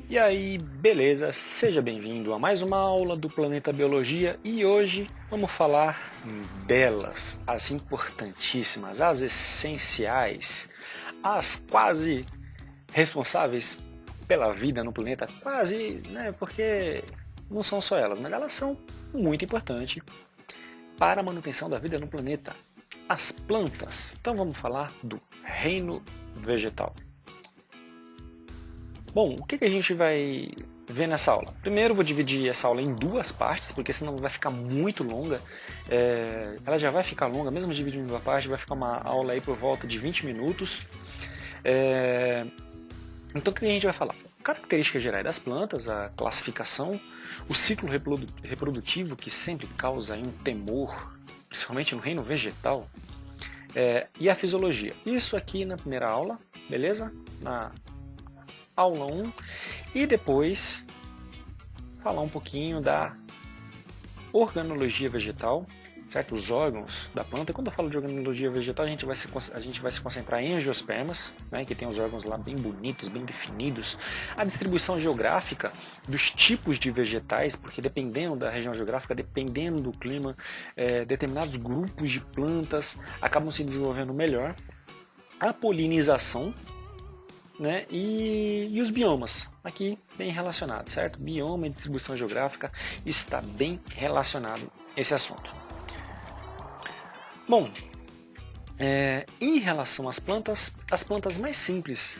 E aí, beleza? Seja bem-vindo a mais uma aula do Planeta Biologia e hoje vamos falar delas, as importantíssimas, as essenciais, as quase responsáveis pela vida no planeta, quase, né? Porque não são só elas, mas elas são muito importantes para a manutenção da vida no planeta. As plantas. Então vamos falar do reino vegetal. Bom, o que a gente vai ver nessa aula? Primeiro eu vou dividir essa aula em duas partes, porque senão vai ficar muito longa. Ela já vai ficar longa, mesmo dividindo em duas partes, vai ficar uma aula aí por volta de 20 minutos. Então o que a gente vai falar? Características gerais das plantas, a classificação, o ciclo reprodutivo, que sempre causa aí um temor, principalmente no reino vegetal, e a fisiologia. Isso aqui na primeira aula, beleza? Na aula 1, e depois falar um pouquinho da organologia vegetal, certo? Os órgãos da planta. Quando eu falo de organologia vegetal, a gente vai se concentrar em angiospermas, né, que tem os órgãos lá bem bonitos, bem definidos. A distribuição geográfica dos tipos de vegetais, porque dependendo da região geográfica, dependendo do clima, determinados grupos de plantas acabam se desenvolvendo melhor. A polinização, né? E os biomas, aqui bem relacionado, certo? Bioma e distribuição geográfica está bem relacionado esse assunto. Bom, em relação às plantas mais simples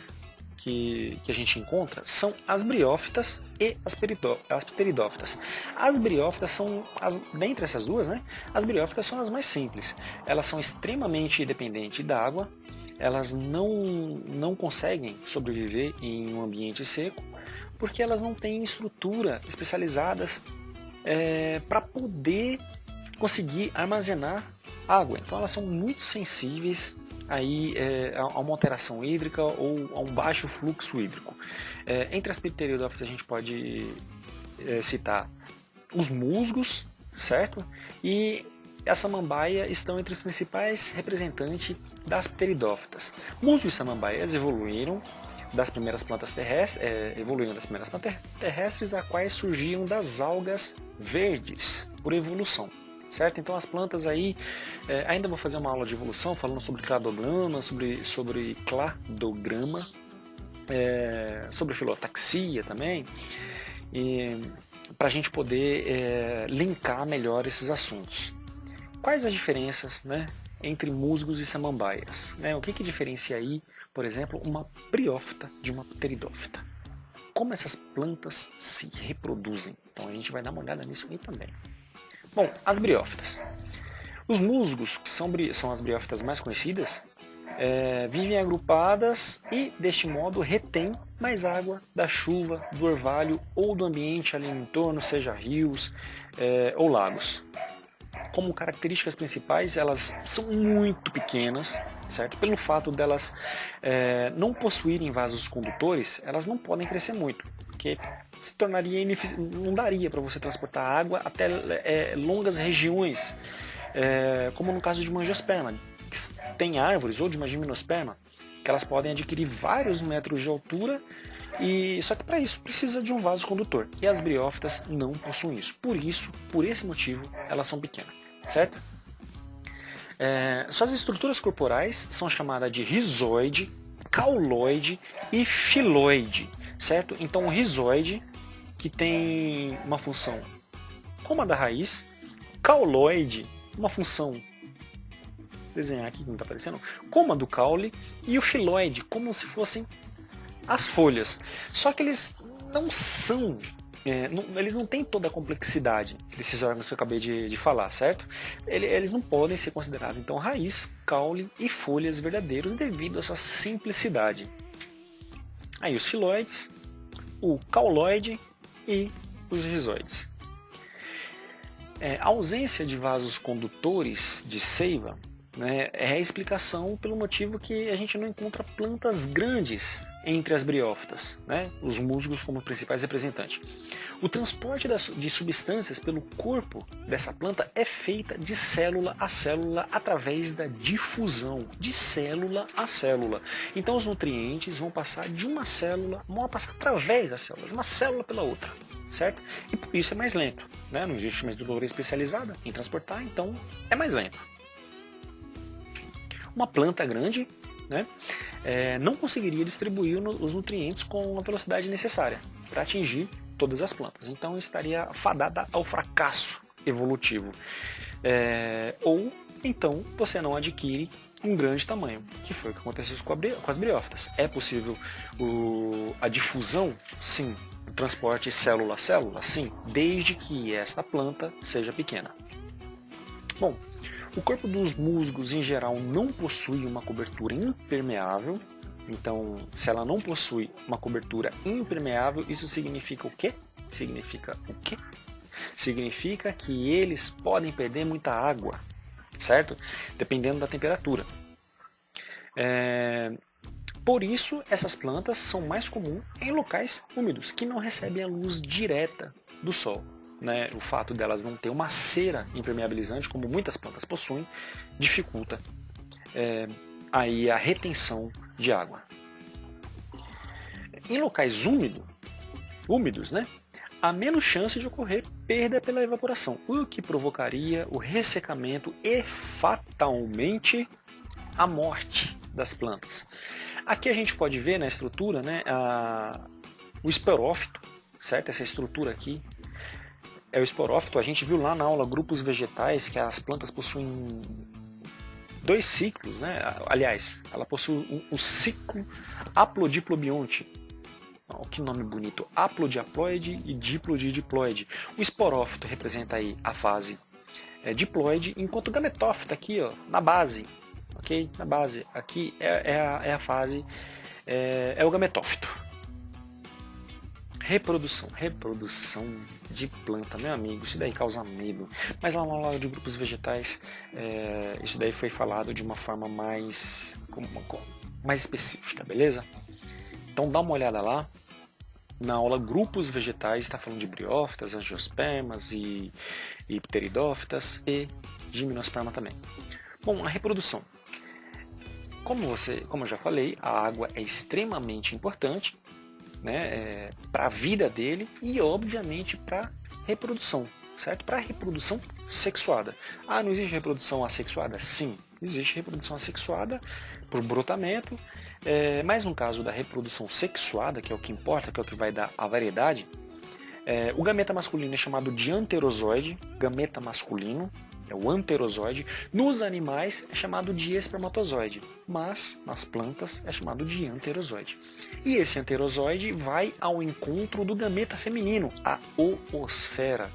que a gente encontra são as briófitas e as pteridófitas. As briófitas são, dentre essas duas, né? As briófitas são as mais simples. Elas são extremamente dependentes da água. Elas não conseguem sobreviver em um ambiente seco porque elas não têm estrutura especializadas para poder conseguir armazenar água. Então elas são muito sensíveis aí, a uma alteração hídrica ou a um baixo fluxo hídrico. Entre as pteridófitas a gente pode citar os musgos, certo? E a samambaia estão entre os principais representantes das pteridófitas. Musgo e samambaias evoluíram das primeiras plantas terrestres, a quais surgiram das algas verdes por evolução, certo? Então as plantas aí, ainda vou fazer uma aula de evolução falando sobre cladograma, sobre cladograma, sobre filotaxia também, para a gente poder linkar melhor esses assuntos. Quais as diferenças, né, entre musgos e samambaias? O que diferencia aí, por exemplo, uma briófita de uma pteridófita? Como essas plantas se reproduzem? Então a gente vai dar uma olhada nisso aí também. Bom, as briófitas. Os musgos, que são as briófitas mais conhecidas, vivem agrupadas e, deste modo, retêm mais água da chuva, do orvalho ou do ambiente ali em torno, seja rios ou lagos. Como características principais, elas são muito pequenas, certo? Pelo fato delas não possuírem vasos condutores, elas não podem crescer muito, porque se tornaria não daria para você transportar água até longas regiões, como no caso de uma angiosperma, que tem árvores, ou de uma gimnosperma, que elas podem adquirir vários metros de altura, só que para isso precisa de um vaso condutor. E as briófitas não possuem isso. Por esse motivo, elas são pequenas, certo? Suas estruturas corporais são chamadas de rizoide, cauloide e filoide, certo? Então o rizoide, que tem uma função como a da raiz, cauloide, uma função, desenhar aqui que não está aparecendo, como a do caule, e o filoide, como se fossem as folhas. Só que eles não são, eles não têm toda a complexidade desses órgãos que eu acabei de falar, certo? Eles não podem ser considerados, então, raiz, caule e folhas verdadeiros devido à sua simplicidade. Aí os filoides, o cauloide e os rizoides. A ausência de vasos condutores de seiva, né, é a explicação pelo motivo que a gente não encontra plantas grandes entre as briófitas, né, os musgos como principais representantes. O transporte de substâncias pelo corpo dessa planta é feita de célula a célula através da difusão, de célula a célula. Então os nutrientes vão passar de uma célula, vão passar através da célula, de uma célula pela outra, certo? E por isso é mais lento, né? Não existe uma estrutura especializada em transportar, então é mais lento. Uma planta grande, né, não conseguiria distribuir os nutrientes com a velocidade necessária para atingir todas as plantas. Então estaria fadada ao fracasso evolutivo. Ou então você não adquire um grande tamanho, que foi o que aconteceu com as briófitas. É possível a difusão? Sim. O transporte célula a célula? Sim, desde que esta planta seja pequena. Bom, o corpo dos musgos, em geral, não possui uma cobertura impermeável. Então, se ela não possui uma cobertura impermeável, isso significa o quê? Significa que eles podem perder muita água, certo? Dependendo da temperatura. Por isso, essas plantas são mais comuns em locais úmidos, que não recebem a luz direta do sol. Né, o fato delas não ter uma cera impermeabilizante, como muitas plantas possuem, dificulta aí a retenção de água. Em locais úmidos, né, há menos chance de ocorrer perda pela evaporação, o que provocaria o ressecamento e fatalmente a morte das plantas. Aqui a gente pode ver na estrutura, né, o esporófito, certo? Essa estrutura aqui é o esporófito. A gente viu lá na aula grupos vegetais que as plantas possuem 2 ciclos, né? Aliás, ela possui um ciclo haplodiplobionte. Oh, que nome bonito! Haplodihaploide e diplodidiploide. O esporófito representa aí a fase diploide, enquanto o gametófito aqui, ó, na base, ok? Na base, aqui é a fase, é o gametófito. Reprodução de planta, meu amigo, isso daí causa medo. Mas lá na aula de grupos vegetais, isso daí foi falado de uma forma mais específica, beleza? Então dá uma olhada lá. Na aula grupos vegetais, está falando de briófitas, angiospermas e pteridófitas e gimnosperma também. Bom, a reprodução. Como eu já falei, a água é extremamente importante, né, para a vida dele e, obviamente, para reprodução, certo? Para a reprodução sexuada. Ah, não existe reprodução assexuada? Sim, existe reprodução assexuada por brotamento, mas no caso da reprodução sexuada, que é o que importa, que é o que vai dar a variedade, o gameta masculino é chamado de anterozoide, gameta masculino, é o anterozoide. Nos animais é chamado de espermatozoide, mas nas plantas é chamado de anterozoide. E esse anterozoide vai ao encontro do gameta feminino, a oosfera.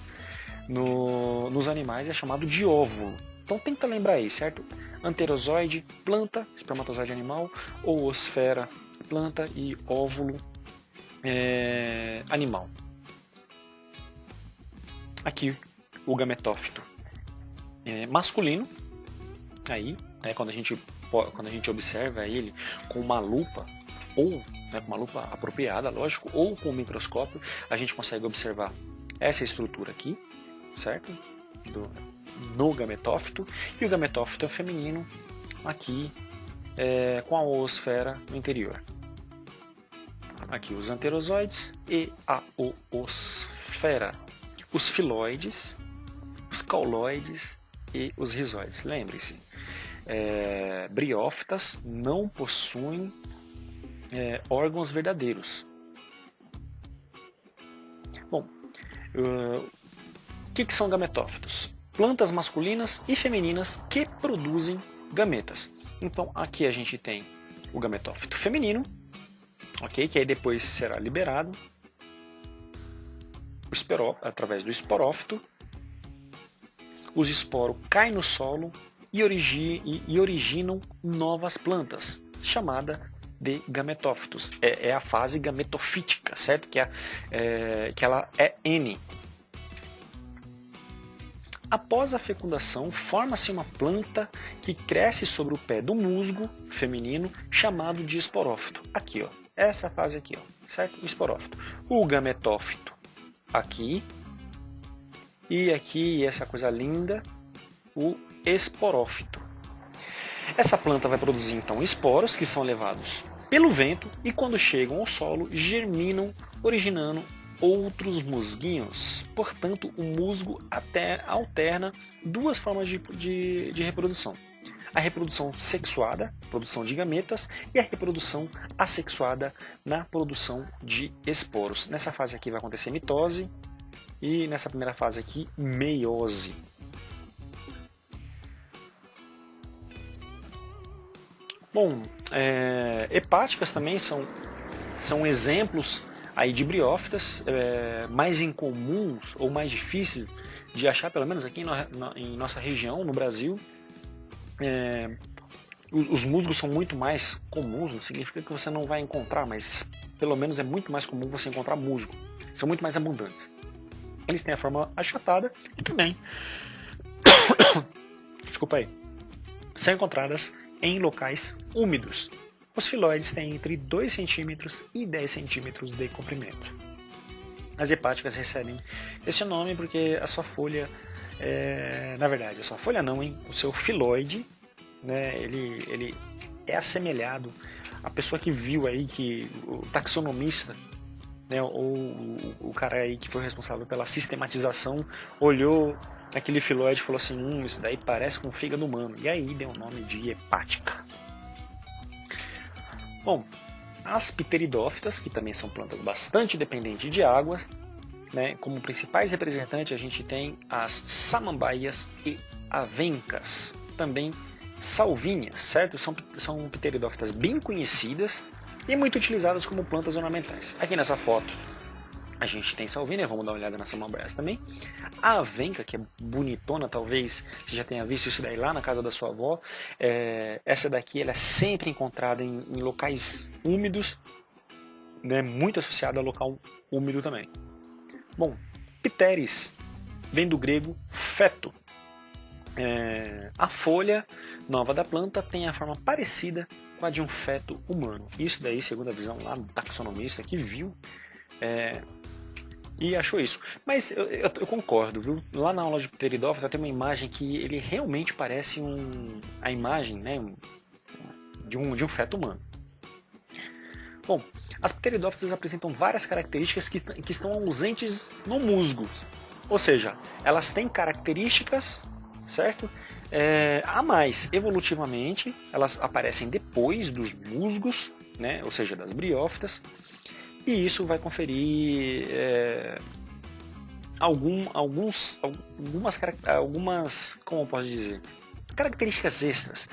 Nos animais é chamado de óvulo. Então tenta lembrar aí, certo? Anterozoide, planta, espermatozoide animal, oosfera, planta e óvulo animal. Aqui o gametófito masculino, aí, né, quando a gente observa ele com uma lupa, ou com uma lupa apropriada, lógico, ou com um microscópio, a gente consegue observar essa estrutura aqui, certo? No gametófito, e o gametófito é feminino aqui, com a oosfera no interior. Aqui os anterozoides e a oosfera. Os filoides, os cauloides e os rizoides. Lembre-se, briófitas não possuem órgãos verdadeiros. Bom, o que são gametófitos? Plantas masculinas e femininas que produzem gametas. Então aqui a gente tem o gametófito feminino, ok? Que aí depois será liberado através do esporófito. Os esporos caem no solo e originam novas plantas, chamada de gametófitos. É a fase gametofítica, certo? Que ela é N. Após a fecundação, forma-se uma planta que cresce sobre o pé do musgo feminino, chamado de esporófito. Aqui, ó, essa fase aqui, ó, certo? O esporófito. O gametófito aqui, e aqui, essa coisa linda, o esporófito. Essa planta vai produzir então esporos que são levados pelo vento e quando chegam ao solo germinam, originando outros musguinhos. Portanto, o musgo até alterna duas formas de reprodução. A reprodução sexuada, produção de gametas, e a reprodução assexuada na produção de esporos. Nessa fase aqui vai acontecer mitose e nessa primeira fase aqui, meiose. Bom, hepáticas também são exemplos aí de briófitas, mais incomuns ou mais difíceis de achar, pelo menos aqui em nossa região, no Brasil. Os musgos são muito mais comuns, não significa que você não vai encontrar, mas pelo menos é muito mais comum você encontrar musgo. São muito mais abundantes. Eles têm a forma achatada e também desculpa aí, são encontradas em locais úmidos. Os filóides têm entre 2 centímetros e 10 centímetros de comprimento. As hepáticas recebem esse nome porque a sua folha, na verdade, a sua folha não, hein? O seu filóide, né, ele é assemelhado à pessoa que viu aí, que o taxonomista, né, ou o cara aí que foi responsável pela sistematização, olhou aquele filóide e falou assim, isso daí parece com o fígado humano. E aí deu o nome de hepática. Bom, as pteridófitas, que também são plantas bastante dependentes de água, né, como principais representantes a gente tem as samambaias e avencas, também salvíneas, certo? São pteridófitas bem conhecidas e muito utilizadas como plantas ornamentais. Aqui nessa foto a gente tem salvínia, vamos dar uma olhada nas samambaias também. A avenca, que é bonitona, talvez você já tenha visto isso daí lá na casa da sua avó. Essa daqui ela é sempre encontrada em locais úmidos, né, muito associada a local úmido também. Bom, pteris vem do grego feto. A folha nova da planta tem a forma parecida com a de um feto humano. Isso daí, segundo a visão lá do taxonomista que viu e achou isso. Mas eu concordo, viu? Lá na aula de pteridófita tem uma imagem que ele realmente parece a imagem, né, de um feto humano. Bom, as pteridófitas apresentam várias características que estão ausentes no musgo. Ou seja, elas têm características, certo? A mais, evolutivamente, elas aparecem depois dos musgos, né? Ou seja, das briófitas. E isso vai conferir algumas, como eu posso dizer, características extras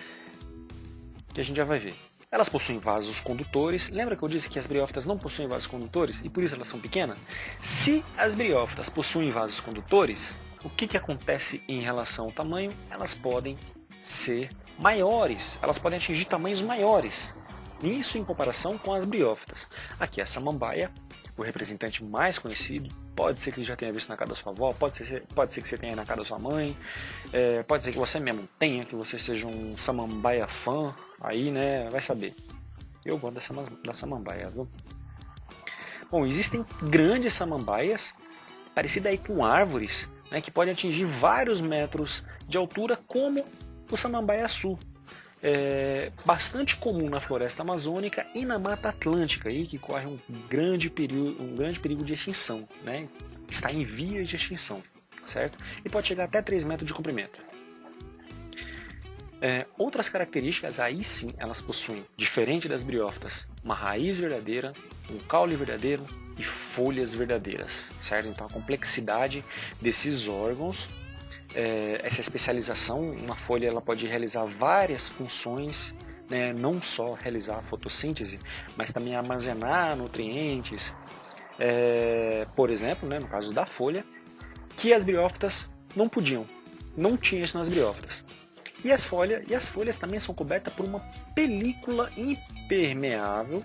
que a gente já vai ver. Elas possuem vasos condutores. Lembra que eu disse que as briófitas não possuem vasos condutores e por isso elas são pequenas? Se as briófitas possuem vasos condutores, o que acontece em relação ao tamanho? Elas podem ser maiores, elas podem atingir tamanhos maiores. Isso em comparação com as briófitas. Aqui a samambaia, o representante mais conhecido, pode ser que você já tenha visto na casa da sua avó, pode ser que você tenha na casa da sua mãe, pode ser que você mesmo tenha, que você seja um samambaia fã, aí, né, vai saber. Eu gosto da samambaia, viu? Bom, existem grandes samambaias, parecidas aí com árvores, né, que podem atingir vários metros de altura, como o samambaia-açu. Bastante comum na floresta amazônica e na Mata Atlântica, aí, que corre um grande perigo de extinção, né? Está em vias de extinção, certo? E pode chegar até 3 metros de comprimento. Outras características, aí sim, elas possuem, diferente das briófitas, uma raiz verdadeira, um caule verdadeiro e folhas verdadeiras, certo? Então a complexidade desses órgãos, essa especialização, uma folha ela pode realizar várias funções, né? Não só realizar a fotossíntese, mas também armazenar nutrientes, por exemplo, né, no caso da folha, que as briófitas não podiam, não tinha isso nas briófitas. E as folhas também são cobertas por uma película impermeável,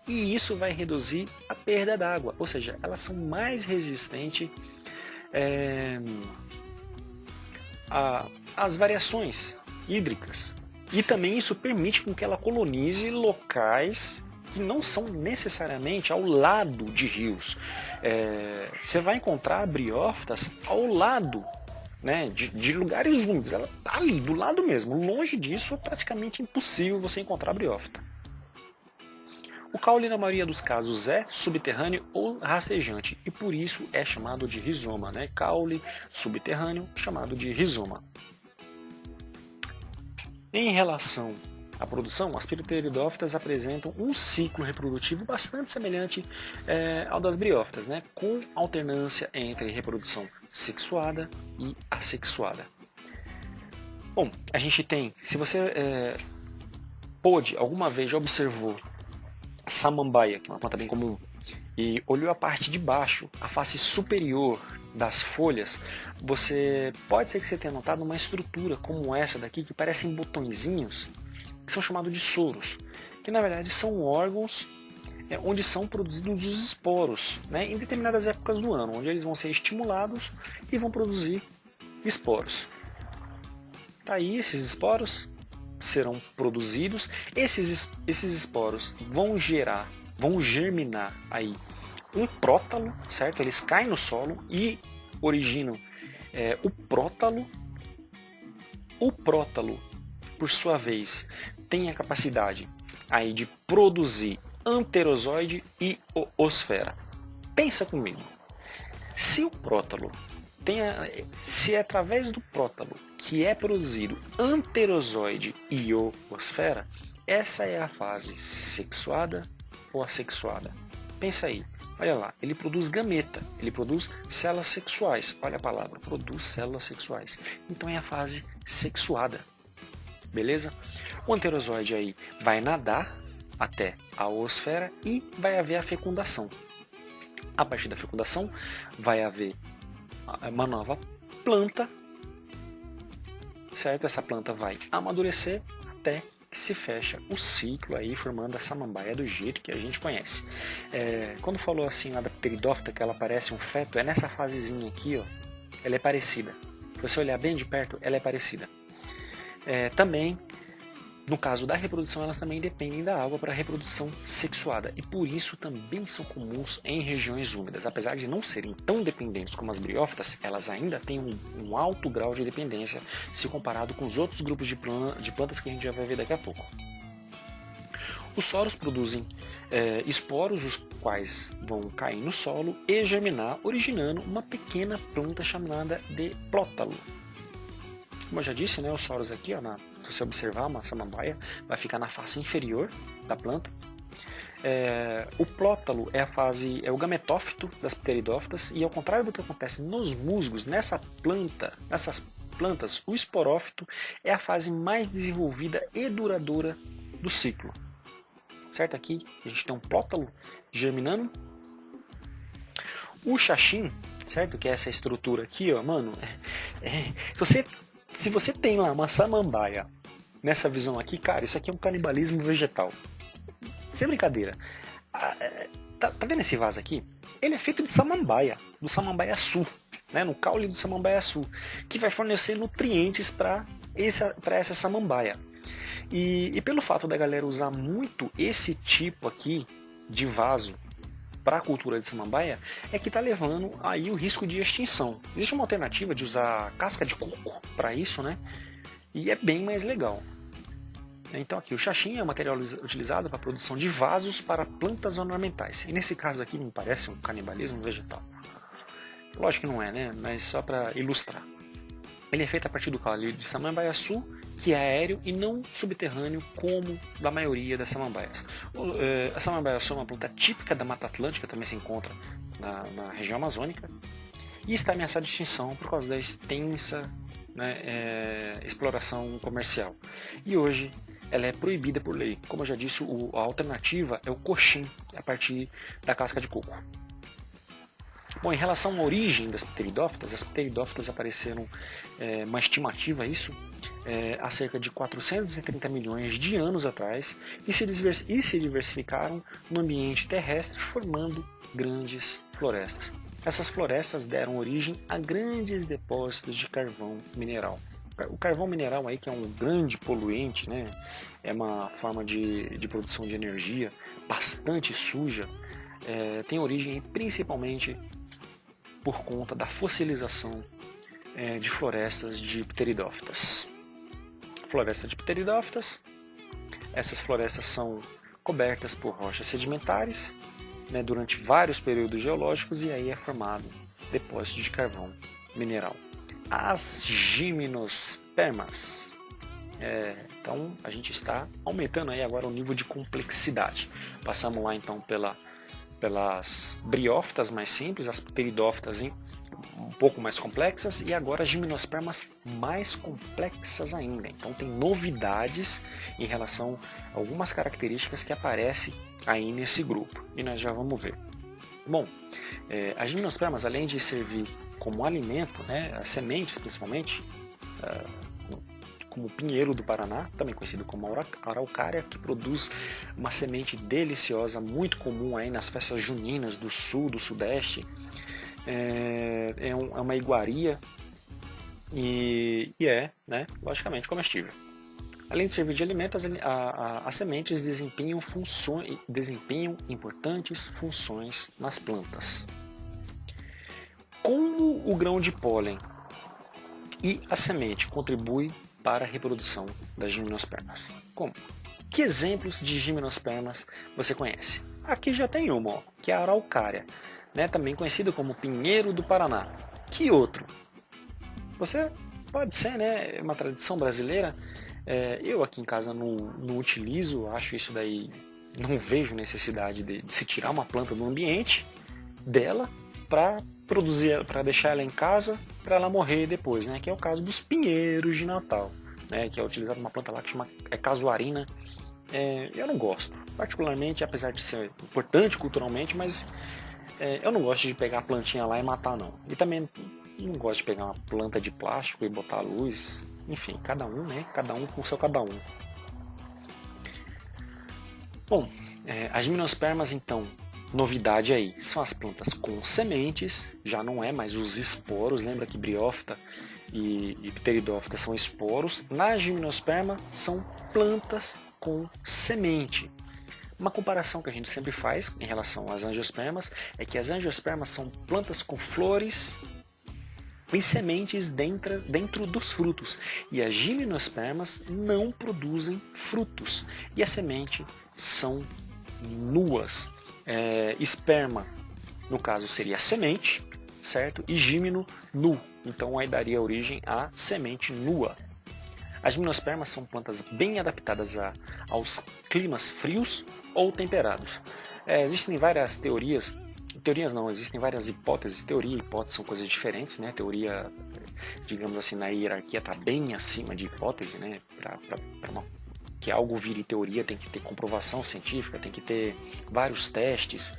e isso vai reduzir a perda d'água, ou seja, elas são mais resistentes as variações hídricas. E também isso permite com que ela colonize locais que não são necessariamente ao lado de rios. Você vai encontrar briófitas ao lado, né, de lugares úmidos. Ela está ali, do lado mesmo. Longe disso, é praticamente impossível você encontrar briófita. O caule, na maioria dos casos, é subterrâneo ou rastejante, e por isso é chamado de rizoma, né? Caule subterrâneo, chamado de rizoma. Em relação à produção, as pteridófitas apresentam um ciclo reprodutivo bastante semelhante ao das briófitas, né? Com alternância entre reprodução sexuada e assexuada. Bom, a gente tem, se você alguma vez já observou samambaia, que é uma planta bem comum, e olhou a parte de baixo, a face superior das folhas, pode ser que você tenha notado uma estrutura como essa daqui, que parecem botõezinhos, que são chamados de soros, que na verdade são órgãos onde são produzidos os esporos, né, em determinadas épocas do ano, onde eles vão ser estimulados e vão produzir esporos. Tá aí, esses esporos serão produzidos, esses esporos vão germinar aí um prótalo, certo? Eles caem no solo e originam o prótalo. O prótalo, por sua vez, tem a capacidade aí de produzir anterozoide e oosfera. Pensa comigo. Se o prótalo se é através do prótalo que é produzido anterozoide e oosfera, essa é a fase sexuada ou assexuada. Pensa aí, olha lá, ele produz gameta, ele produz células sexuais, olha a palavra, produz células sexuais. Então é a fase sexuada, beleza? O anterozoide aí vai nadar até a oosfera e vai haver a fecundação. A partir da fecundação vai haver uma nova planta, certo? Essa planta vai amadurecer até que se fecha o ciclo aí, formando a samambaia do jeito que a gente conhece. Quando falou assim lá da pteridófita, que ela parece um feto, é nessa fasezinha aqui, ó, ela é parecida. Se você olhar bem de perto, ela é parecida. Também, no caso da reprodução, elas também dependem da água para a reprodução sexuada, e por isso também são comuns em regiões úmidas. Apesar de não serem tão dependentes como as briófitas, elas ainda têm um alto grau de dependência se comparado com os outros grupos de plantas que a gente já vai ver daqui a pouco. Os soros produzem esporos, os quais vão cair no solo e germinar, originando uma pequena planta chamada de prótalo. Como eu já disse, né, os soros aqui, ó, se você observar uma samambaia, vai ficar na face inferior da planta. O prótalo é o gametófito das pteridófitas, e ao contrário do que acontece nos musgos, nessas plantas, o esporófito é a fase mais desenvolvida e duradoura do ciclo. Certo? Aqui a gente tem um prótalo germinando. O xaxim, certo? Que é essa estrutura aqui, ó, mano. Se você tem lá uma samambaia nessa visão aqui, cara, isso aqui é um canibalismo vegetal. Sem brincadeira. Tá vendo esse vaso aqui? Ele é feito de samambaia, do samambaiaçu, né? No caule do samambaiaçu, que vai fornecer nutrientes para essa samambaia. E pelo fato da galera usar muito esse tipo aqui de vaso para a cultura de samambaia, é que está levando aí o risco de extinção. Existe uma alternativa de usar casca de coco para isso, né? E é bem mais legal. Então aqui, o xaxim é um material utilizado para a produção de vasos para plantas ornamentais. E nesse caso aqui me parece um canibalismo vegetal. Lógico que não é, né? Mas só para ilustrar. Ele é feito a partir do caule de samambaiaçu, que é aéreo e não subterrâneo como da maioria das samambaias. A samambaiaçu é uma planta típica da Mata Atlântica, também se encontra na região amazônica, e está ameaçada de extinção por causa da extensa, né, exploração comercial. E hoje ela é proibida por lei. Como eu já disse, a alternativa é o coxim, a partir da casca de coco. Bom, em relação à origem das pteridófitas, as pteridófitas apareceram, uma estimativa há cerca de 430 milhões de anos atrás, e se diversificaram no ambiente terrestre, formando grandes florestas. Essas florestas deram origem a grandes depósitos de carvão mineral. O carvão mineral aí, que é um grande poluente, né? É uma forma de produção de energia bastante suja, tem origem principalmente por conta da fossilização de florestas de pteridófitas. Floresta de pteridófitas, essas florestas são cobertas por rochas sedimentares, né, durante vários períodos geológicos, e aí é formado depósito de carvão mineral. As gimnospermas. Então a gente está aumentando aí agora o nível de complexidade. Passamos lá então pelas briófitas mais simples, as pteridófitas um pouco mais complexas, e agora as gimnospermas mais complexas ainda. Então tem novidades em relação a algumas características que aparecem aí nesse grupo, e nós já vamos ver. Bom, as gimnospermas, além de servir como alimento, né, as sementes principalmente, como o pinheiro do Paraná, também conhecido como araucária, que produz uma semente deliciosa, muito comum aí nas festas juninas do sul, do sudeste. É uma iguaria e né, logicamente comestível. Além de servir de alimento, as sementes desempenham importantes funções nas plantas. Como o grão de pólen e a semente contribuem para a reprodução das gimnospermas? Como? Que exemplos de gimnospermas você conhece? Aqui já tem uma, ó, que é a araucária, né, também conhecido como pinheiro do Paraná. Que outro? Você pode ser, né, uma tradição brasileira. Eu aqui em casa não utilizo, acho isso daí, não vejo necessidade de se tirar uma planta do ambiente dela para produzir, para deixar ela em casa para ela morrer depois, né? Que é o caso dos pinheiros de Natal, né? Que é utilizada uma planta lá que chama casuarina. Eu não gosto, particularmente, apesar de ser importante culturalmente, mas eu não gosto de pegar a plantinha lá e matar, não. E também não gosto de pegar uma planta de plástico e botar a luz. Enfim, cada um, né? Cada um com o seu cada um. Bom, as gimnospermas, então, novidade aí, são as plantas com sementes, já não é mais os esporos. Lembra que briófita e pteridófita são esporos? Na gimnosperma são plantas com semente. Uma comparação que a gente sempre faz em relação às angiospermas é que as angiospermas são plantas com flores e sementes dentro dos frutos, e as gimnospermas não produzem frutos, e a semente são nuas. Esperma, no caso, seria a semente, certo? E gímeno, nu. Então aí daria origem à semente nua. As gimnospermas são plantas bem adaptadas aos climas frios ou temperados. Existem várias teorias não, existem várias hipóteses. Teoria e hipótese são coisas diferentes, né? Teoria, digamos assim, na hierarquia está bem acima de hipótese, né? Para que algo vire teoria tem que ter comprovação científica, tem que ter vários testes,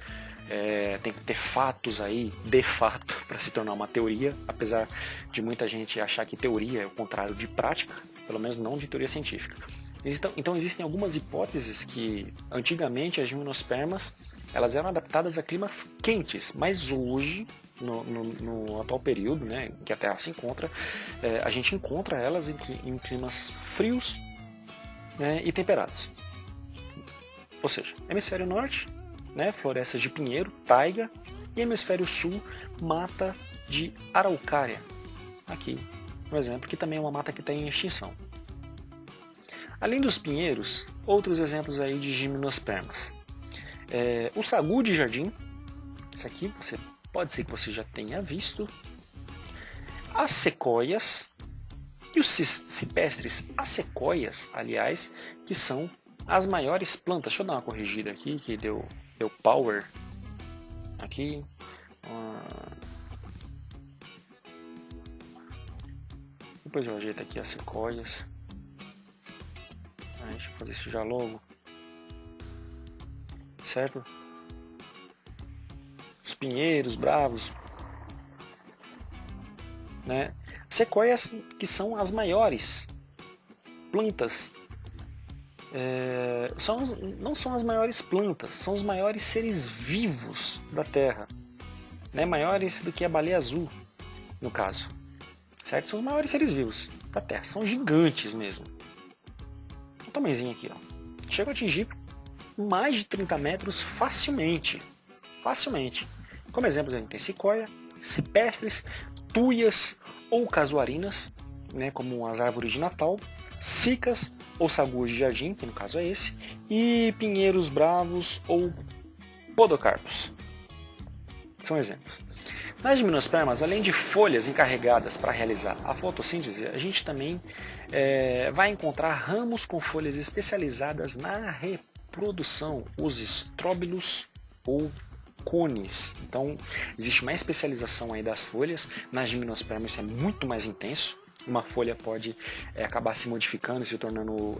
tem que ter fatos aí, de fato, para se tornar uma teoria, apesar de muita gente achar que teoria é o contrário de prática, pelo menos não de teoria científica. Então existem algumas hipóteses que antigamente as gimnospermas elas eram adaptadas a climas quentes, mas hoje, no atual período, né, que a Terra se encontra, a gente encontra elas em climas frios, né, e temperados. Ou seja, hemisfério norte, né, florestas de pinheiro, taiga, e hemisfério sul, mata de araucária. Aqui, um exemplo, que também é uma mata que está em extinção. Além dos pinheiros, outros exemplos aí de gimnospermas. O sagu de jardim, isso aqui pode ser que você já tenha visto. As sequoias e os cipestres, as sequoias, aliás, que são as maiores plantas. Deixa eu dar uma corrigida aqui, que deu power aqui. Depois eu ajeito aqui as sequoias. Deixa eu fazer isso já logo. Certo? Os pinheiros bravos, né? Sequoias, que são as maiores plantas, não são as maiores plantas, são os maiores seres vivos da Terra. né, maiores do que a baleia azul, no caso. Certo? São os maiores seres vivos da Terra, são gigantes mesmo. O tamanhozinho aqui, ó. Chega a atingir mais de 30 metros facilmente. Facilmente. Como exemplos, a gente tem sequoia, cipestres, tuias ou casuarinas, né, como as árvores de Natal, cicas ou saguas de jardim, que no caso é esse, e pinheiros bravos ou podocarpos. São exemplos. Nas gimnospermas, além de folhas encarregadas para realizar a fotossíntese, a gente também vai encontrar ramos com folhas especializadas na reprodução, os estróbilos ou cones. Então, existe uma especialização aí das folhas. Nas gimnospermas isso é muito mais intenso. Uma folha pode acabar se modificando, se tornando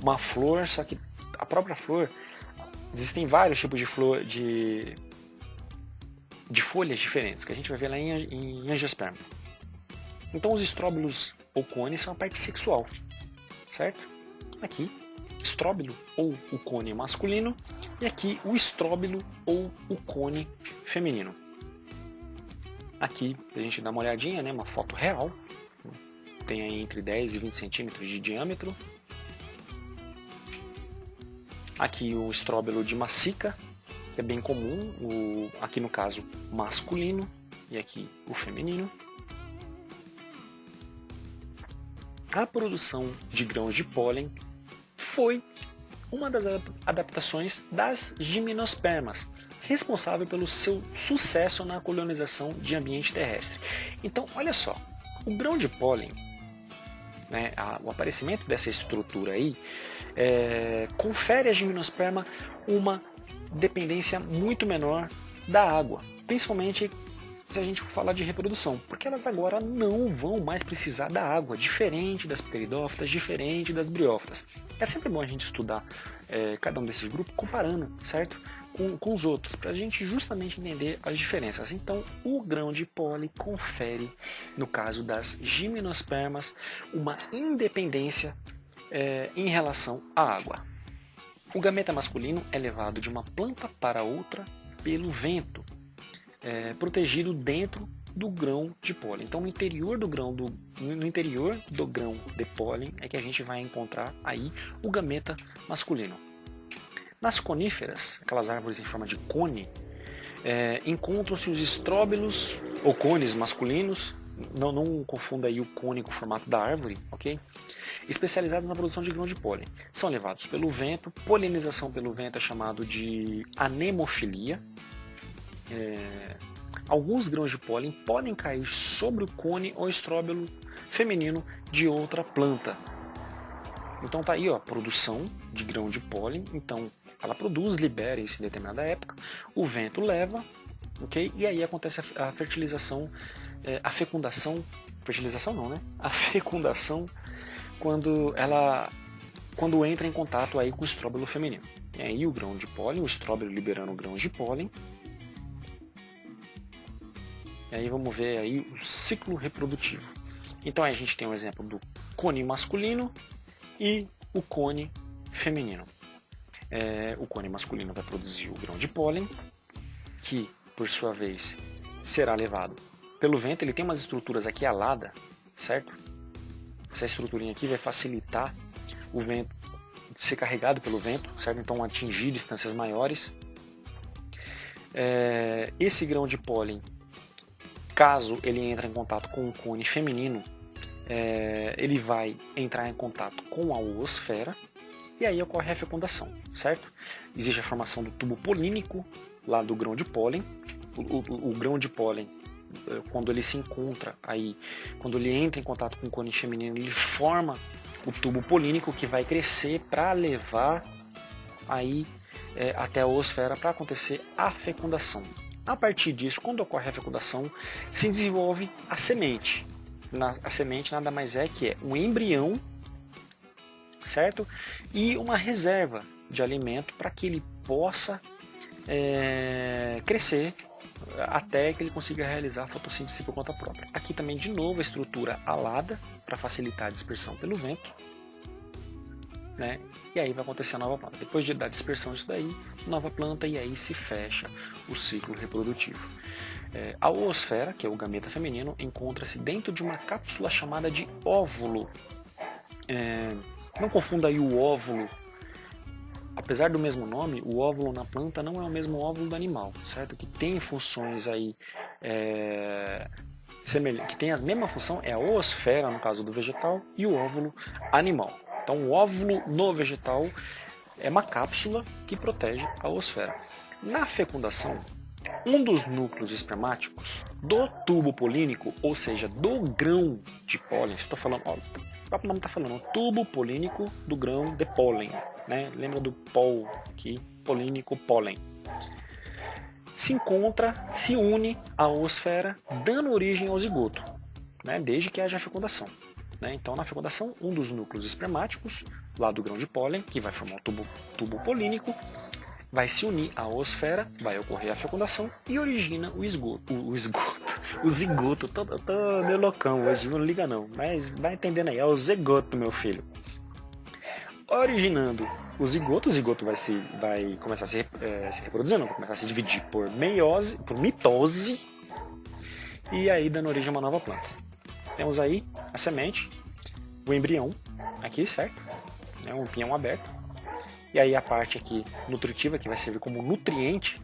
uma flor, só que a própria flor, existem vários tipos de flor, de folhas diferentes, que a gente vai ver lá em angiosperma. Então os estróbilos ou cones são a parte sexual, certo? Aqui, estróbilo ou o cone masculino, e aqui o estróbilo ou o cone feminino. Aqui a gente dá uma olhadinha, né, uma foto real, tem aí entre 10 e 20 centímetros de diâmetro. Aqui o estróbilo de macica, que é bem comum, aqui no caso masculino, e aqui o feminino. A produção de grãos de pólen foi uma das adaptações das gimnospermas, responsável pelo seu sucesso na colonização de ambiente terrestre. Então, olha só, o grão de pólen, né, o aparecimento dessa estrutura aí, confere à gimnosperma uma dependência muito menor da água, principalmente se a gente for falar de reprodução, porque elas agora não vão mais precisar da água, diferente das pteridófitas, diferente das briófitas. É sempre bom a gente estudar cada um desses grupos comparando, certo? Com os outros, para a gente justamente entender as diferenças. Então, o grão de pólen confere, no caso das gimnospermas, uma independência em relação à água. O gameta masculino é levado de uma planta para outra pelo vento, protegido dentro do grão de pólen. Então, no interior do grão de pólen é que a gente vai encontrar aí o gameta masculino. Nas coníferas, aquelas árvores em forma de cone, encontram-se os estróbilos ou cones masculinos. Não confunda aí o cone com o formato da árvore, ok? Especializados na produção de grão de pólen. São levados pelo vento. Polinização pelo vento é chamado de anemofilia. Alguns grãos de pólen podem cair sobre o cone ou estróbilo feminino de outra planta. Então tá aí, ó, a produção de grão de pólen. Então ela produz, libera isso em determinada época, o vento leva, ok? E aí acontece a fertilização, a fecundação quando entra em contato aí com o estróbilo feminino. E aí o grão de pólen, o estróbilo liberando grãos de pólen. E aí vamos ver aí o ciclo reprodutivo. Então aí a gente tem um exemplo do cone masculino e o cone feminino. O cone masculino vai produzir o grão de pólen, que por sua vez será levado pelo vento. Ele tem umas estruturas aqui aladas, certo? Essa estruturinha aqui vai facilitar o vento ser carregado pelo vento, certo? Então atingir distâncias maiores. Esse grão de pólen, caso ele entre em contato com o cone feminino, ele vai entrar em contato com a oosfera e aí ocorre a fecundação, certo? Existe a formação do tubo polínico lá do grão de pólen. O grão de pólen, quando ele se encontra aí, quando ele entra em contato com o cone feminino, ele forma o tubo polínico que vai crescer para levar aí até a oosfera para acontecer a fecundação. A partir disso, quando ocorre a fecundação, se desenvolve a semente. A semente nada mais é que um embrião, certo? E uma reserva de alimento para que ele possa crescer até que ele consiga realizar a fotossíntese por conta própria. Aqui também, de novo, a estrutura alada para facilitar a dispersão pelo vento. né? E aí vai acontecer a nova planta. Depois da dispersão disso daí, nova planta, e aí se fecha o ciclo reprodutivo. A oosfera, que é o gameta feminino, encontra-se dentro de uma cápsula chamada de óvulo. Não confunda aí o óvulo. Apesar do mesmo nome, o óvulo na planta não é o mesmo óvulo do animal, certo? Que tem funções aí que tem a mesma função, é a oosfera no caso do vegetal e o óvulo animal. Então o óvulo no vegetal é uma cápsula que protege a oosfera. Na fecundação, um dos núcleos espermáticos do tubo polínico, ou seja, do grão de pólen, se eu estou falando, ó, o próprio nome está falando, tubo polínico do grão de pólen, né? Lembra do pol aqui, polínico, pólen. Se une à oosfera, dando origem ao zigoto, né? Desde que haja fecundação. Né? Então, na fecundação, um dos núcleos espermáticos, lá do grão de pólen, que vai formar o tubo polínico, vai se unir à oosfera, vai ocorrer a fecundação e origina o zigoto. Tô meio loucão hoje, não liga não, mas vai entendendo aí, é o zigoto, meu filho. Originando o zigoto vai começar a se reproduzir, vai começar a se dividir por mitose, e aí dando origem a uma nova planta. Temos aí a semente, o embrião, aqui, certo? Um embrião aberto. E aí a parte aqui nutritiva, que vai servir como nutriente,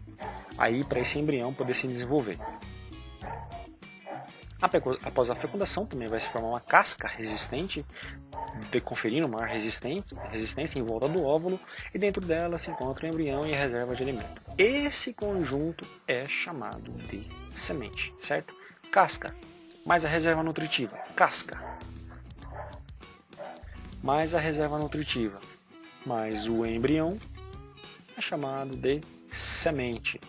aí para esse embrião poder se desenvolver. Após a fecundação, também vai se formar uma casca resistente, conferindo maior resistência em volta do óvulo, e dentro dela se encontra o embrião e a reserva de alimento. Esse conjunto é chamado de semente, certo? Casca, mais a reserva nutritiva, casca, mais a reserva nutritiva, mais o embrião, é chamado de semente.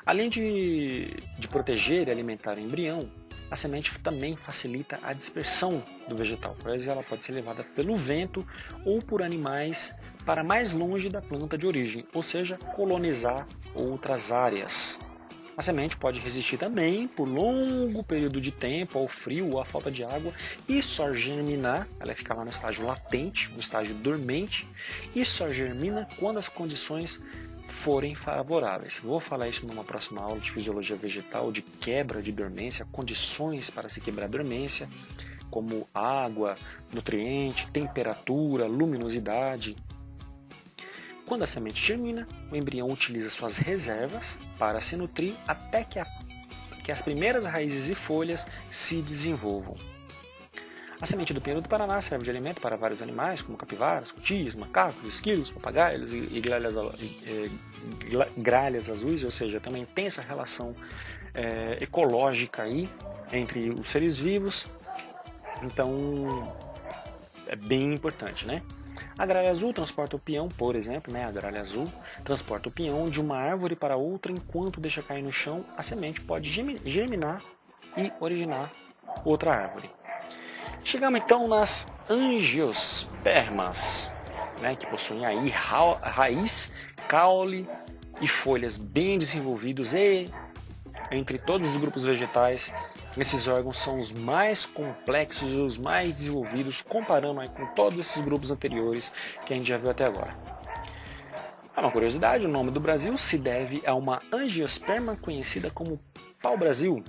Além de proteger e alimentar o embrião, a semente também facilita a dispersão do vegetal, pois ela pode ser levada pelo vento ou por animais para mais longe da planta de origem, ou seja, colonizar outras áreas. A semente pode resistir também por longo período de tempo ao frio ou à falta de água e só germinar, ela fica lá no estágio latente, no estágio dormente, e só germina quando as condições forem favoráveis. Vou falar isso numa próxima aula de fisiologia vegetal, de quebra de dormência, condições para se quebrar a dormência, como água, nutriente, temperatura, luminosidade. Quando a semente germina, o embrião utiliza suas reservas para se nutrir até que as primeiras raízes e folhas se desenvolvam. A semente do pinheiro do Paraná serve de alimento para vários animais, como capivaras, cutias, macacos, esquilos, papagaios e gralhas azuis, ou seja, também tem essa relação ecológica aí entre os seres vivos. Então, é bem importante, né? A gralha azul transporta o peão, por exemplo, né? A gralha azul transporta o peão de uma árvore para outra enquanto deixa cair no chão. A semente pode germinar e originar outra árvore. Chegamos então nas angiospermas, né? Que possuem aí raiz, caule e folhas bem desenvolvidos, e entre todos os grupos vegetais, esses órgãos são os mais complexos e os mais desenvolvidos, comparando aí com todos esses grupos anteriores que a gente já viu até agora. Uma curiosidade, o nome do Brasil se deve a uma angiosperma conhecida como pau-brasil.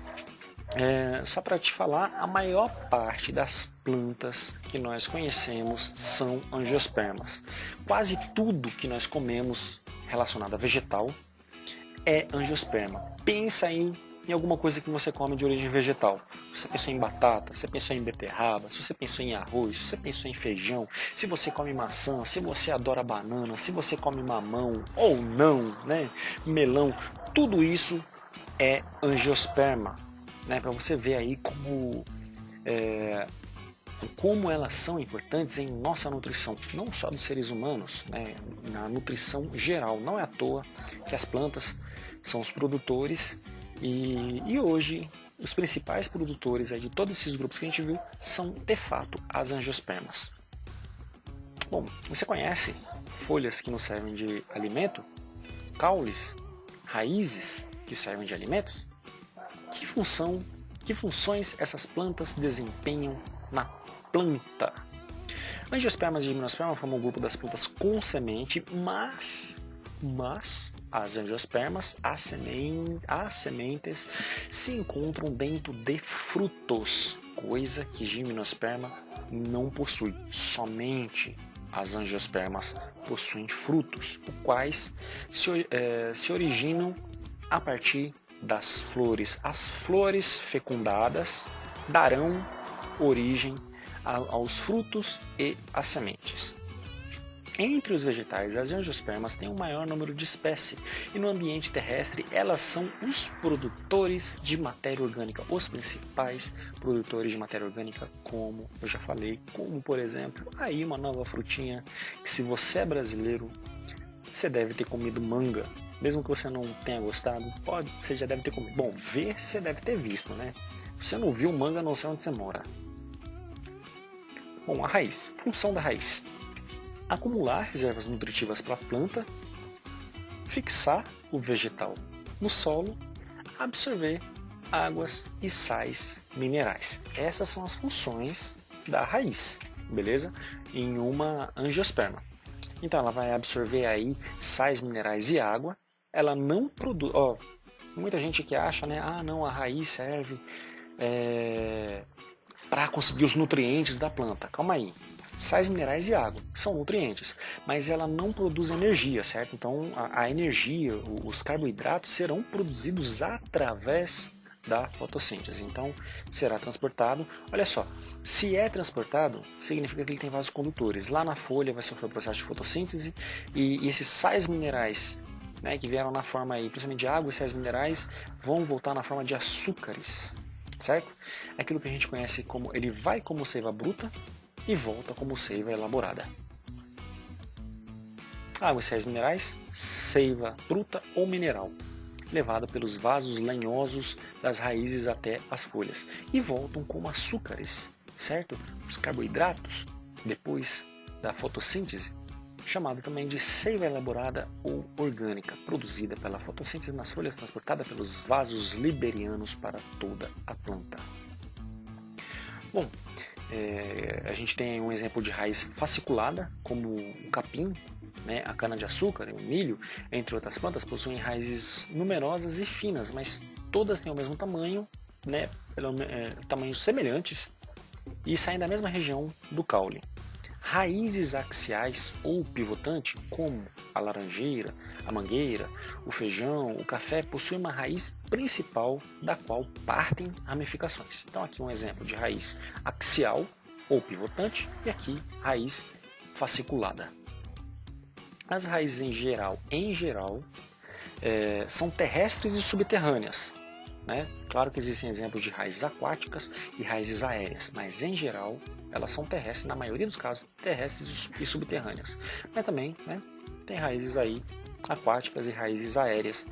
Só para te falar, a maior parte das plantas que nós conhecemos são angiospermas. Quase tudo que nós comemos relacionado a vegetal é angiosperma. Pensa em alguma coisa que você come de origem vegetal. Você pensou em batata, você pensou em beterraba, se você pensou em arroz, se você pensou em feijão, se você come maçã, se você adora banana, se você come mamão ou não, né? Melão, tudo isso é angiosperma, né? Para você ver aí como elas são importantes em nossa nutrição, não só dos seres humanos, né? Na nutrição geral. Não é à toa que as plantas são os produtores. E hoje, os principais produtores aí de todos esses grupos que a gente viu são, de fato, as angiospermas. Bom, você conhece folhas que nos servem de alimento? Caules? Raízes que servem de alimentos? Que funções essas plantas desempenham na planta? Angiospermas e gimnosperma formam um grupo das plantas com semente, mas as angiospermas, as sementes, se encontram dentro de frutos, coisa que gimnosperma não possui. Somente as angiospermas possuem frutos, os quais se originam a partir das flores. As flores fecundadas darão origem aos frutos e às sementes. Entre os vegetais, as angiospermas têm um maior número de espécies e no ambiente terrestre elas são os produtores de matéria orgânica, os principais produtores de matéria orgânica, como eu já falei, como por exemplo, aí uma nova frutinha que se você é brasileiro, você deve ter comido manga, mesmo que você não tenha gostado, você já deve ter comido. Bom, ver você deve ter visto, né? Se você não viu manga, não sei onde você mora. Bom, a raiz, função da raiz. Acumular reservas nutritivas para a planta, fixar o vegetal no solo, absorver águas e sais minerais. Essas são as funções da raiz, beleza? Em uma angiosperma. Então ela vai absorver aí sais minerais e água. Ela não produz, muita gente que acha, né? Ah, não, a raiz serve para conseguir os nutrientes da planta. Calma aí. Sais minerais e água são nutrientes, mas ela não produz energia, certo? Então a energia, os carboidratos serão produzidos através da fotossíntese. Então será transportado. Olha só, se é transportado, significa que ele tem vasos condutores. Lá na folha vai sofrer o processo de fotossíntese e esses sais minerais, né, que vieram na forma aí, principalmente de água e sais minerais, vão voltar na forma de açúcares, certo? Aquilo que a gente conhece como ele vai como seiva bruta e volta como seiva elaborada. Água e sais minerais, seiva bruta ou mineral, levada pelos vasos lenhosos das raízes até as folhas e voltam como açúcares, certo? Os carboidratos, depois da fotossíntese, chamado também de seiva elaborada ou orgânica, produzida pela fotossíntese nas folhas, transportada pelos vasos liberianos para toda a planta. Bom, a gente tem um exemplo de raiz fasciculada, como o capim, né, a cana-de-açúcar, o milho, entre outras plantas, possuem raízes numerosas e finas, mas todas têm o mesmo tamanho, né, tamanhos semelhantes, e saem da mesma região do caule. Raízes axiais ou pivotante, como a laranjeira, a mangueira, o feijão, o café, possuem uma raiz principal da qual partem ramificações. Então aqui um exemplo de raiz axial ou pivotante e aqui raiz fasciculada. As raízes em geral são terrestres e subterrâneas. Né? Claro que existem exemplos de raízes aquáticas e raízes aéreas, mas em geral elas são terrestres, na maioria dos casos terrestres e subterrâneas. Mas também, né, tem raízes aí aquáticas e raízes aéreas,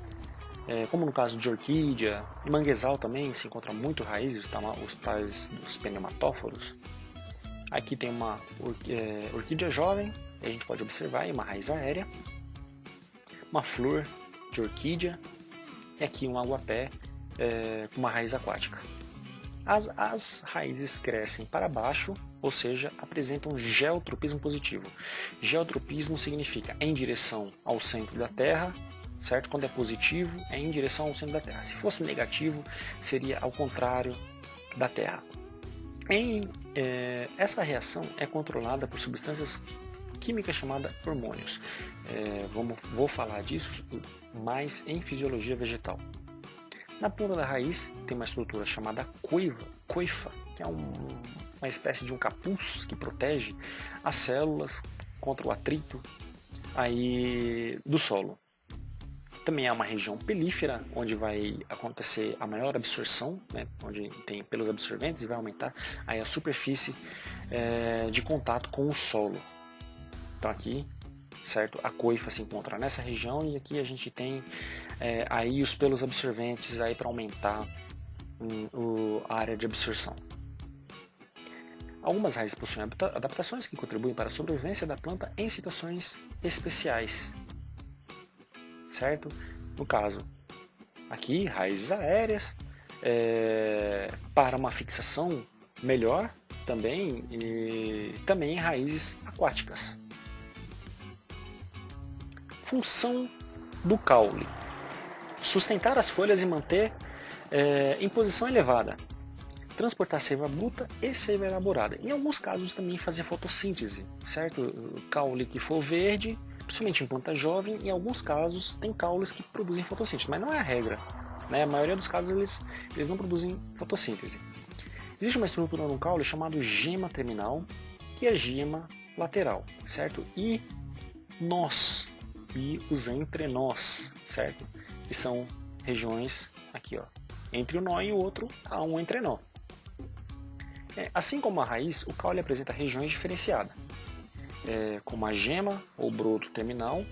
como no caso de orquídea, e manguezal também se encontra muito raízes, os tais dos pneumatóforos. Aqui tem uma orquídea jovem, a gente pode observar aí uma raiz aérea, uma flor de orquídea e aqui um aguapé com uma raiz aquática. As raízes crescem para baixo, ou seja, apresentam geotropismo positivo. Geotropismo significa em direção ao centro da Terra, certo? Quando é positivo, é em direção ao centro da Terra. Se fosse negativo, seria ao contrário da Terra. Essa reação é controlada por substâncias químicas chamadas hormônios. Vou falar disso mais em fisiologia vegetal. Na ponta da raiz tem uma estrutura chamada coifa, que é uma espécie de um capuz que protege as células contra o atrito aí do solo. Também há uma região pelífera, onde vai acontecer a maior absorção, né, onde tem pelos absorventes e vai aumentar aí a superfície de contato com o solo. Então aqui, certo, a coifa se encontra nessa região e aqui a gente tem aí os pelos absorventes aí para aumentar a área de absorção. Algumas raízes possuem adaptações que contribuem para a sobrevivência da planta em situações especiais, certo? No caso, aqui raízes aéreas para uma fixação melhor também, e também em raízes aquáticas. Função do caule: sustentar as folhas e manter em posição elevada, transportar seiva bruta e seiva elaborada. Em alguns casos também fazer fotossíntese, certo? O caule que for verde, principalmente em planta jovem, em alguns casos tem caules que produzem fotossíntese, mas não é a regra, né? A maioria dos casos eles não produzem fotossíntese. Existe uma estrutura no caule chamada gema terminal e a gema lateral, certo? E nós, e os entrenós, certo? Que são regiões aqui, ó, entre o nó e o outro há um entrenó. Assim como a raiz, o caule apresenta regiões diferenciadas, como a gema ou broto terminal,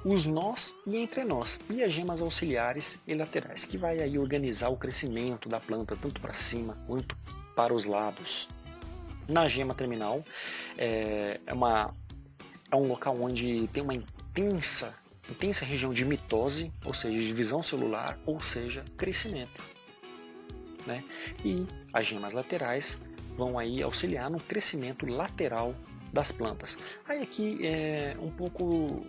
os nós e entrenós, e as gemas auxiliares e laterais, que vai aí organizar o crescimento da planta tanto para cima quanto para os lados. Na gema terminal é um local onde tem uma intensa região de mitose, ou seja, divisão celular, ou seja, crescimento, né? E as gemas laterais vão aí auxiliar no crescimento lateral das plantas. Aí aqui é um pouco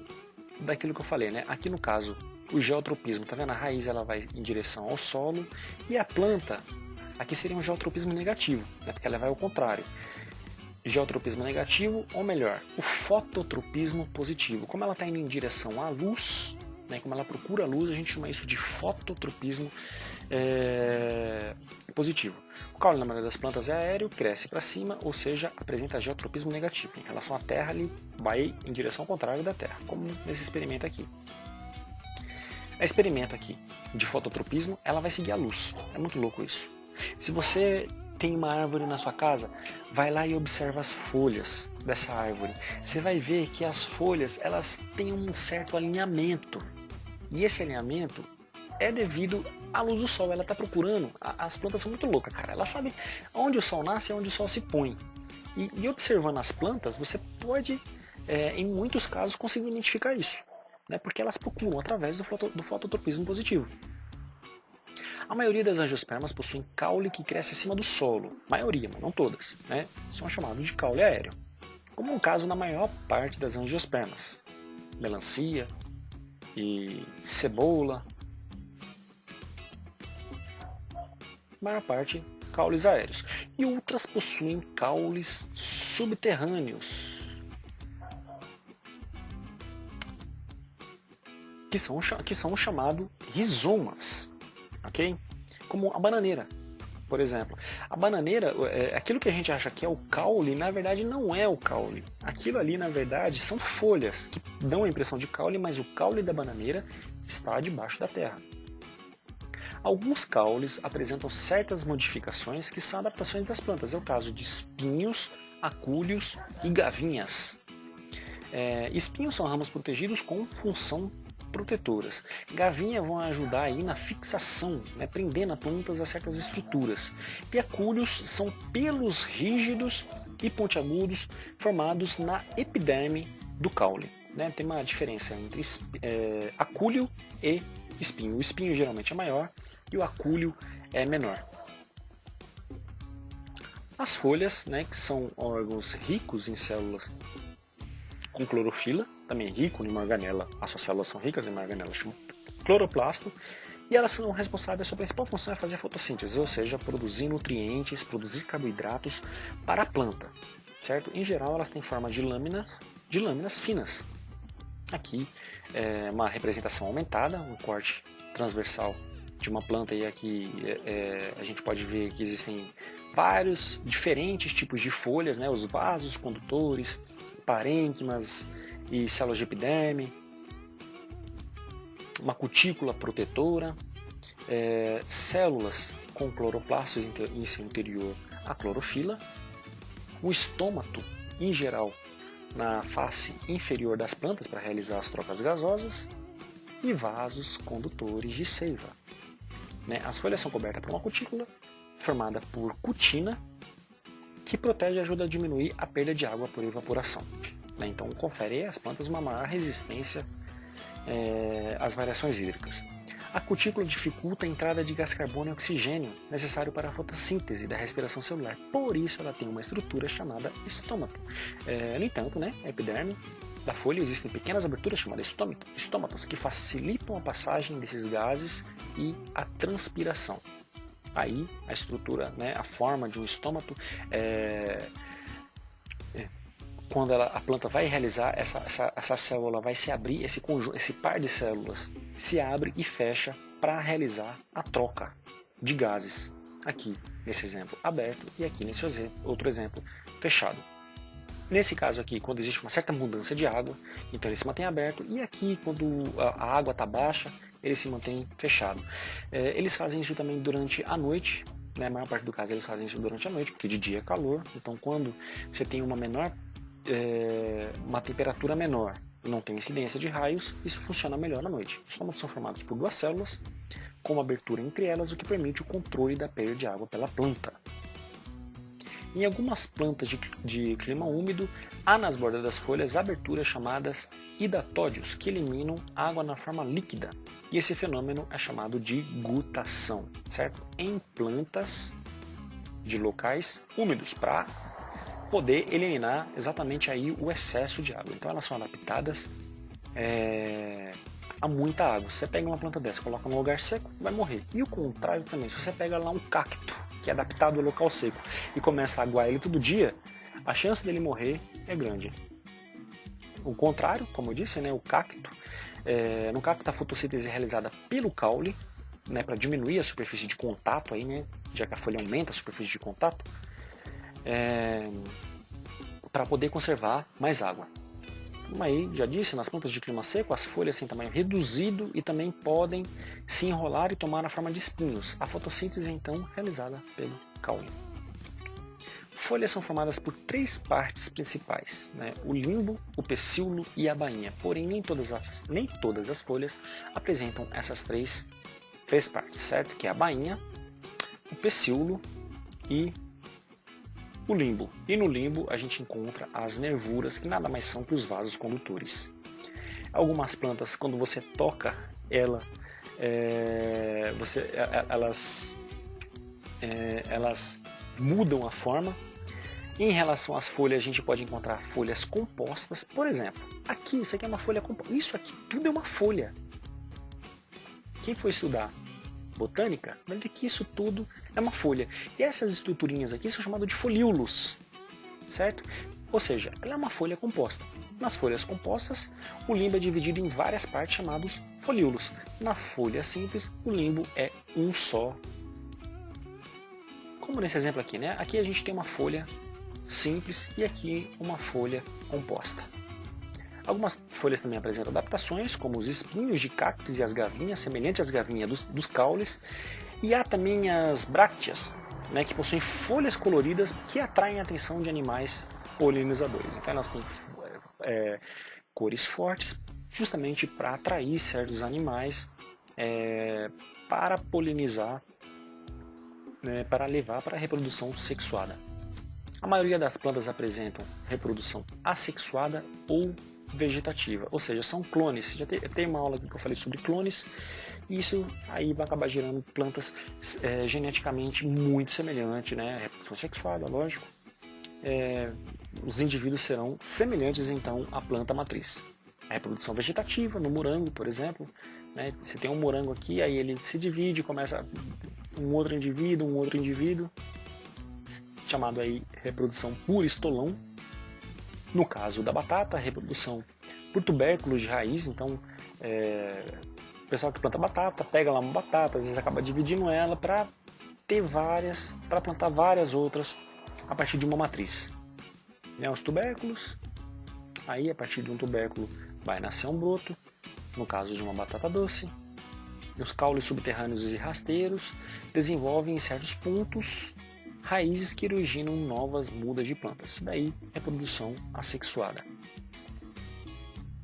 daquilo que eu falei, né? Aqui no caso, o geotropismo, tá vendo? A raiz ela vai em direção ao solo e a planta, aqui seria um geotropismo negativo, né? Porque ela vai ao contrário. Geotropismo negativo, ou melhor, o fototropismo positivo. Como ela está indo em direção à luz, né? Como ela procura a luz, a gente chama isso de fototropismo positivo. O caule na maioria das plantas é aéreo, cresce para cima, ou seja, apresenta geotropismo negativo. Em relação à Terra, ele vai em direção contrária da Terra, como nesse experimento aqui. A experimento aqui de fototropismo, ela vai seguir a luz. É muito louco isso. Se você tem uma árvore na sua casa, vai lá e observa as folhas dessa árvore. Você vai ver que as folhas elas têm um certo alinhamento. E esse alinhamento é devido à luz do sol. Ela está procurando. As plantas são muito loucas, cara. Elas sabem onde o sol nasce e onde o sol se põe. E observando as plantas, você pode, em muitos casos, conseguir identificar isso, né? Porque elas procuram através do fototropismo positivo. A maioria das angiospermas possuem caule que cresce acima do solo. Maioria, mas não todas, né? São chamados de caule aéreo. Como um caso na maior parte das angiospermas. Melancia e cebola. Maior parte caules aéreos. E outras possuem caules subterrâneos. Que são chamados rizomas. Okay? Como a bananeira, por exemplo. A bananeira, aquilo que a gente acha que é o caule, na verdade não é o caule. Aquilo ali, na verdade, são folhas que dão a impressão de caule, mas o caule da bananeira está debaixo da terra. Alguns caules apresentam certas modificações que são adaptações das plantas. É o caso de espinhos, acúlios e gavinhas. Espinhos são ramos protegidos com função protetoras. Gavinhas vão ajudar aí na fixação, né, prendendo as plantas a certas estruturas. E acúlios são pelos rígidos e pontiagudos formados na epiderme do caule, né? Tem uma diferença entre acúlio e espinho. O espinho geralmente é maior e o acúlio é menor. As folhas, né, que são órgãos ricos em células com clorofila, também rico em organela. As suas células são ricas em uma organela chamada cloroplasto, e elas são responsáveis, a sua principal função é fazer fotossíntese, ou seja, produzir nutrientes, produzir carboidratos para a planta, certo? Em geral, elas têm forma de lâminas finas. Aqui é uma representação aumentada, um corte transversal de uma planta, e aqui a gente pode ver que existem vários diferentes tipos de folhas, né? Os vasos condutores, parênquimas e células de epiderme, uma cutícula protetora, células com cloroplastos em seu interior, a clorofila, o estômato, em geral, na face inferior das plantas para realizar as trocas gasosas, e vasos condutores de seiva. Né? As folhas são cobertas por uma cutícula formada por cutina, que protege e ajuda a diminuir a perda de água por evaporação. Né? Então confere às plantas uma maior resistência às variações hídricas. A cutícula dificulta a entrada de gás carbônio e oxigênio necessário para a fotossíntese da respiração celular. Por isso ela tem uma estrutura chamada estômato. No entanto, né, a epiderme da folha existem pequenas aberturas chamadas estômatos que facilitam a passagem desses gases e a transpiração. Aí a estrutura, né, a forma de um estômato quando a planta vai realizar, essa célula vai se abrir, esse par de células se abre e fecha para realizar a troca de gases. Aqui, nesse exemplo, aberto, e aqui nesse outro exemplo, fechado. Nesse caso aqui, quando existe uma certa mudança de água, então ele se mantém aberto, e aqui, quando a água está baixa, ele se mantém fechado. Eles fazem isso também durante a noite, né? A maior parte do caso eles fazem isso durante a noite, porque de dia é calor, então quando você tem uma temperatura menor e não tem incidência de raios, isso funciona melhor à noite. Os estômatos são formados por duas células, com uma abertura entre elas, o que permite o controle da perda de água pela planta. Em algumas plantas de clima úmido, há nas bordas das folhas aberturas chamadas hidatódios, que eliminam água na forma líquida. E esse fenômeno é chamado de gutação, certo? Em plantas de locais úmidos, para poder eliminar exatamente aí o excesso de água. Então elas são adaptadas a muita água. Se você pega uma planta dessa, coloca num lugar seco, vai morrer. E o contrário também, se você pega lá um cacto, que é adaptado ao local seco, e começa a aguar ele todo dia, a chance dele morrer é grande. O contrário, como eu disse, né, o cacto, no cacto a fotossíntese é realizada pelo caule, né, para diminuir a superfície de contato, aí, né, já que a folha aumenta a superfície de contato, para poder conservar mais água. Como aí já disse, nas plantas de clima seco, as folhas têm tamanho reduzido e também podem se enrolar e tomar a forma de espinhos. A fotossíntese é então realizada pelo caule. Folhas são formadas por três partes principais, né? O limbo, o pecíolo e a bainha. Porém, nem todas as folhas apresentam essas três partes, certo? Que é a bainha, o pecíolo e o limbo. E no limbo a gente encontra as nervuras, que nada mais são que os vasos condutores. Algumas plantas, quando você toca elas mudam a forma. Em relação às folhas, a gente pode encontrar folhas compostas. Por exemplo, aqui, isso aqui é uma folha composta. Isso aqui tudo é uma folha. Quem for estudar botânica vai ver que isso tudo é uma folha. E essas estruturinhas aqui são chamadas de folíolos, certo? Ou seja, ela é uma folha composta. Nas folhas compostas, o limbo é dividido em várias partes chamados folíolos. Na folha simples, o limbo é um só. Como nesse exemplo aqui, né? Aqui a gente tem uma folha simples e aqui uma folha composta. Algumas folhas também apresentam adaptações, como os espinhos de cactos e as gavinhas, semelhantes às gavinhas dos caules. E há também as brácteas, né, que possuem folhas coloridas que atraem a atenção de animais polinizadores. Então elas têm cores fortes, justamente para atrair certos animais para polinizar, né, para levar para a reprodução sexuada. A maioria das plantas apresentam reprodução assexuada ou vegetativa, ou seja, são clones. Já tem uma aula aqui que eu falei sobre clones, e isso aí vai acabar gerando plantas geneticamente muito semelhantes, né? Reprodução sexuada, lógico. Os indivíduos serão semelhantes então à planta matriz. A reprodução vegetativa, no morango, por exemplo, né? Você tem um morango aqui, aí ele se divide, começa um outro indivíduo, chamado aí reprodução por estolão. No caso da batata, reprodução por tubérculos de raiz. Então, o pessoal que planta batata, pega lá uma batata, às vezes acaba dividindo ela para plantar várias outras a partir de uma matriz. Né, os tubérculos, aí a partir de um tubérculo vai nascer um broto, no caso de uma batata doce. Os caules subterrâneos e rasteiros desenvolvem em certos pontos raízes que originam novas mudas de plantas. Daí é produção assexuada.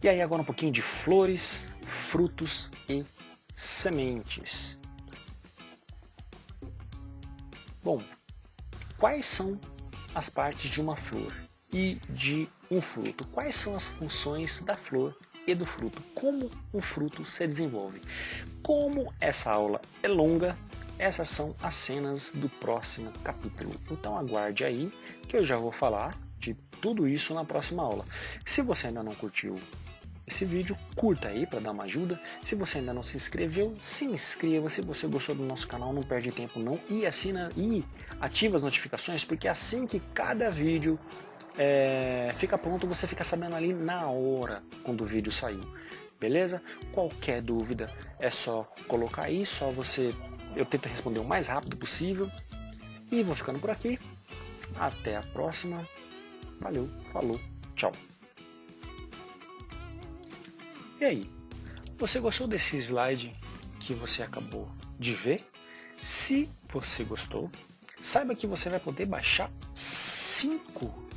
E aí agora um pouquinho de flores, frutos e sementes. Bom, quais são as partes de uma flor e de um fruto? Quais são as funções da flor e do fruto. Como o fruto se desenvolve. Como essa aula é longa, essas são as cenas do próximo capítulo. Então aguarde aí que eu já vou falar de tudo isso na próxima aula. Se você ainda não curtiu esse vídeo, curta aí para dar uma ajuda. Se você ainda não se inscreveu, se inscreva. Se você gostou do nosso canal, não perde tempo não. E assina e ativa as notificações, porque assim que cada vídeo fica pronto, você fica sabendo ali na hora quando o vídeo saiu. Beleza? Qualquer dúvida é só colocar aí, eu tento responder o mais rápido possível. E vou ficando por aqui. Até a próxima. Valeu, falou, tchau. E aí, você gostou desse slide que você acabou de ver? Se você gostou, saiba que você vai poder baixar 5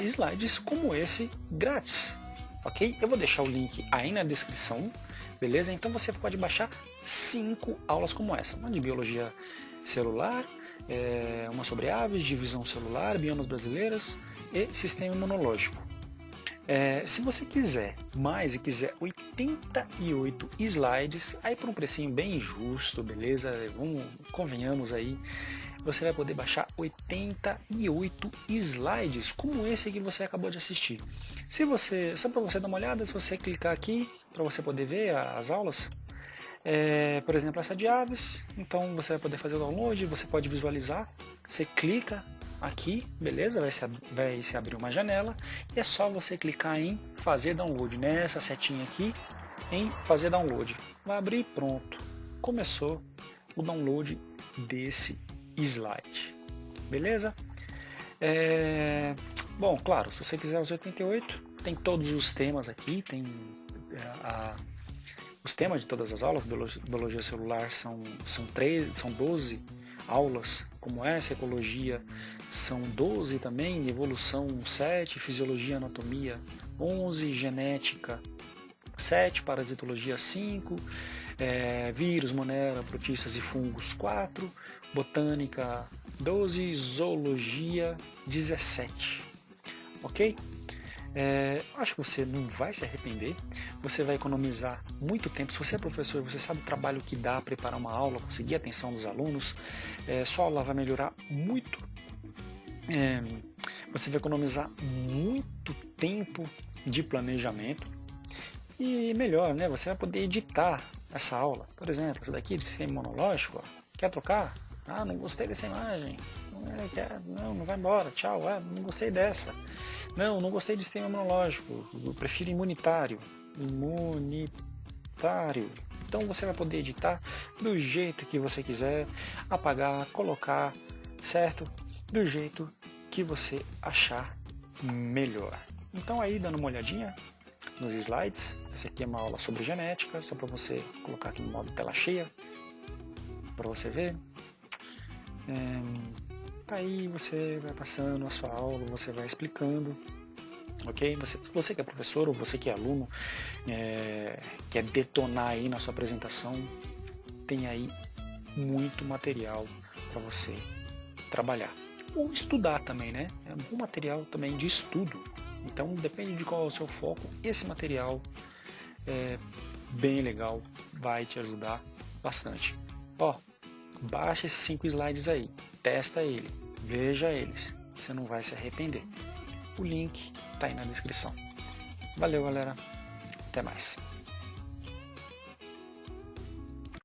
slides como esse grátis, ok? Eu vou deixar o link aí na descrição, beleza? Então você pode baixar 5 aulas como essa, uma de biologia celular, uma sobre aves, divisão celular, biomas brasileiras e sistema imunológico. Se você quiser mais e quiser 88 slides, aí por um precinho bem justo, beleza? Convenhamos aí, você vai poder baixar 88 slides, como esse que você acabou de assistir. Só para você dar uma olhada, se você clicar aqui, para você poder ver as aulas, por exemplo, essa de aves, então você vai poder fazer o download, você pode visualizar, você clica aqui, beleza? Vai se abrir uma janela e é só você clicar em fazer download, nessa setinha aqui, em fazer download. Vai abrir, pronto. Começou o download desse slide, beleza? Bom, claro, se você quiser os 88, tem todos os temas aqui, tem os temas de todas as aulas. Biologia celular são 12 aulas, como essa, ecologia são 12 também, evolução 7, fisiologia, anatomia 11, genética 7, parasitologia 5, vírus, monera, protistas e fungos 4, botânica 12, zoologia 17, ok? Acho que você não vai se arrepender, você vai economizar muito tempo. Se você é professor, você sabe o trabalho que dá preparar uma aula, conseguir a atenção dos alunos, sua aula vai melhorar muito, você vai economizar muito tempo de planejamento e melhor, né? Você vai poder editar essa aula. Por exemplo, isso daqui de sistema imunológico, ó, quer trocar? Ah, não gostei dessa imagem, não vai embora, tchau, não gostei dessa. Não gostei de sistema imunológico, eu prefiro imunitário. Então você vai poder editar do jeito que você quiser, apagar, colocar, certo? Do jeito que você achar melhor. Então aí, dando uma olhadinha nos slides, essa aqui é uma aula sobre genética, só para você colocar aqui no modo tela cheia, para você ver. Aí você vai passando a sua aula, você vai explicando, ok? Você que é professor ou você que é aluno, quer detonar aí na sua apresentação, tem aí muito material para você trabalhar. Ou estudar também, né? É um bom material também de estudo. Então depende de qual é o seu foco, esse material é bem legal, vai te ajudar bastante. Ó, baixa esses 5 slides aí, testa ele, veja eles, você não vai se arrepender. O link está aí na descrição. Valeu, galera, até mais.